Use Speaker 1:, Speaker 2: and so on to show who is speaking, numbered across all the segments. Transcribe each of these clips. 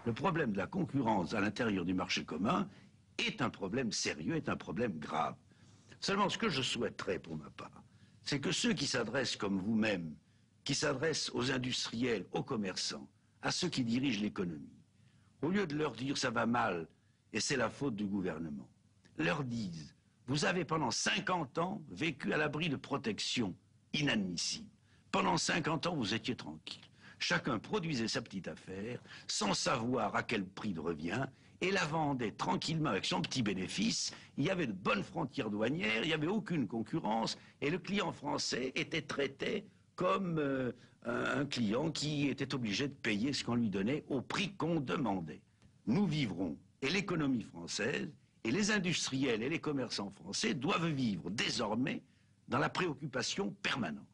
Speaker 1: Le problème de la concurrence à l'intérieur du marché commun est un problème sérieux, est un problème grave. Seulement, ce que je souhaiterais pour ma part, c'est que ceux qui s'adressent comme vous-même, qui s'adressent aux industriels, aux commerçants, à ceux qui dirigent l'économie, au lieu de leur dire ça va mal et c'est la faute du gouvernement, leur disent vous avez pendant 50 ans vécu à l'abri de protections inadmissibles. Pendant 50 ans, vous étiez tranquille. Chacun produisait sa petite affaire sans savoir à quel prix de revient et la vendait tranquillement avec son petit bénéfice. Il y avait de bonnes frontières douanières, il n'y avait aucune concurrence et le client français était traité comme un client qui était obligé de payer ce qu'on lui donnait au prix qu'on demandait. Nous vivrons, et l'économie française, et les industriels et les commerçants français doivent vivre désormais dans la préoccupation permanente.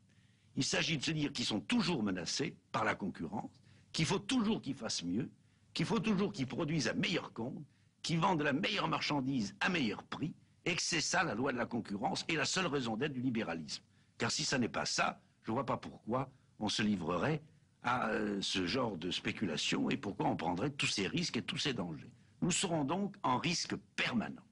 Speaker 1: Il s'agit de se dire qu'ils sont toujours menacés par la concurrence, qu'il faut toujours qu'ils fassent mieux, qu'il faut toujours qu'ils produisent à meilleur compte, qu'ils vendent la meilleure marchandise à meilleur prix, et que c'est ça la loi de la concurrence et la seule raison d'être du libéralisme. Car si ça n'est pas ça, je ne vois pas pourquoi on se livrerait à ce genre de spéculation et pourquoi on prendrait tous ces risques et tous ces dangers. Nous serons donc en risque permanent.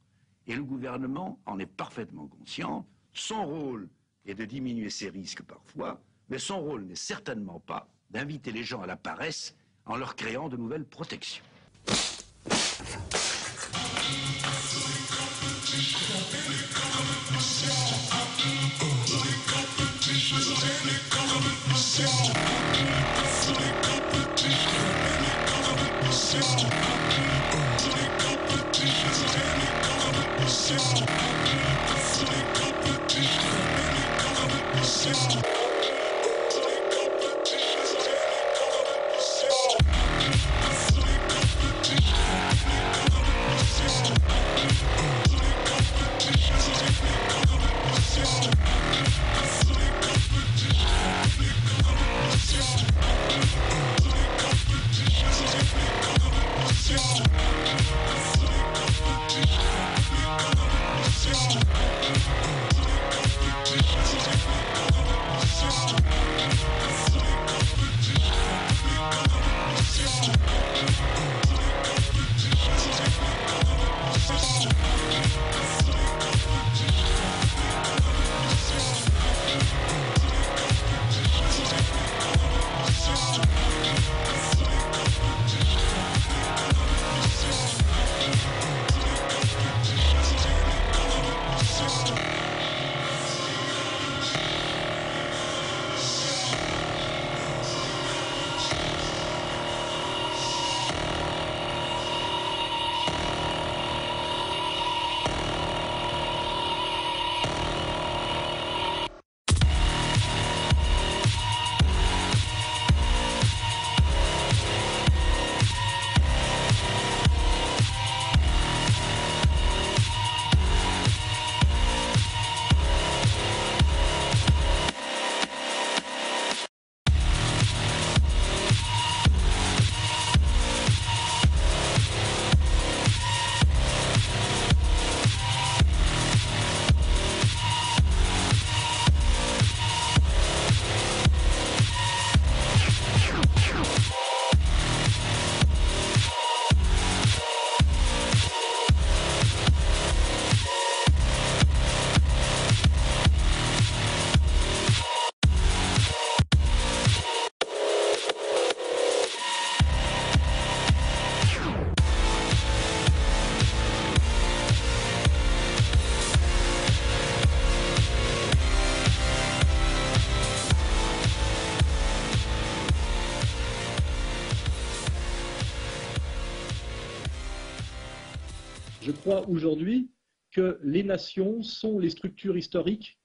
Speaker 1: Et le gouvernement en est parfaitement conscient. Son rôle est de diminuer ces risques parfois, mais son rôle n'est certainement pas d'inviter les gens à la paresse en leur créant de nouvelles protections.
Speaker 2: Je crois aujourd'hui que les nations sont les structures historiques,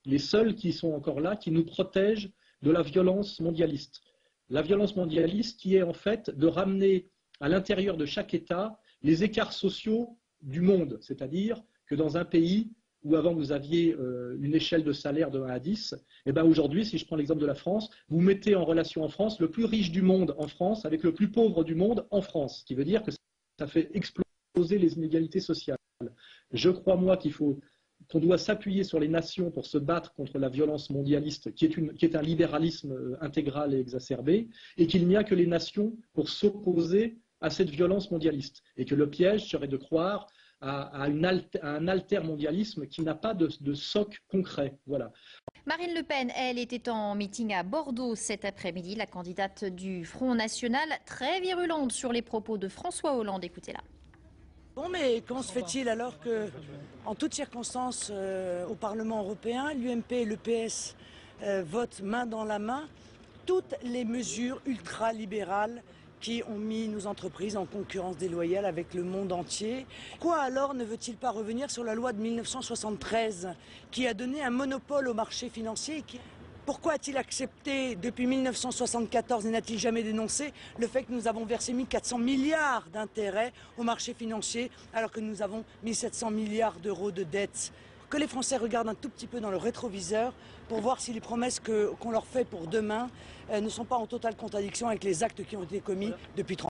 Speaker 2: les seules qui sont encore là, qui nous protègent de la violence mondialiste. La violence mondialiste qui est en fait de ramener à l'intérieur de chaque État les écarts sociaux du monde. C'est-à-dire que dans un pays où avant vous aviez une échelle de salaire de 1 à 10, et bien aujourd'hui, si je prends l'exemple de la France, vous mettez en relation en France le plus riche du monde en France avec le plus pauvre du monde en France, ce qui veut dire que ça fait exploser les inégalités sociales. Je crois, moi, qu'on doit s'appuyer sur les nations pour se battre contre la violence mondialiste, qui est un libéralisme intégral et exacerbé, et qu'il n'y a que les nations pour s'opposer à cette violence mondialiste. Et que le piège serait de croire à un altermondialisme qui n'a pas de socle concret. Voilà.
Speaker 3: Marine Le Pen, elle, était en meeting à Bordeaux cet après-midi. La candidate du Front National, très virulente sur les propos de François Hollande. Écoutez-la.
Speaker 4: Bon, mais comment se fait-il alors que, en toutes circonstances, au Parlement européen, l'UMP et le PS votent main dans la main toutes les mesures ultralibérales qui ont mis nos entreprises en concurrence déloyale avec le monde entier. Pourquoi alors ne veut-il pas revenir sur la loi de 1973 qui a donné un monopole au marché financier? Pourquoi a-t-il accepté depuis 1974 et n'a-t-il jamais dénoncé le fait que nous avons versé 1400 milliards d'intérêts au marché financier alors que nous avons 1700 milliards d'euros de dettes? Que les Français regardent un tout petit peu dans le rétroviseur pour voir si les promesses qu'on leur fait pour demain ne sont pas en totale contradiction avec les actes qui ont été commis depuis 30 ans.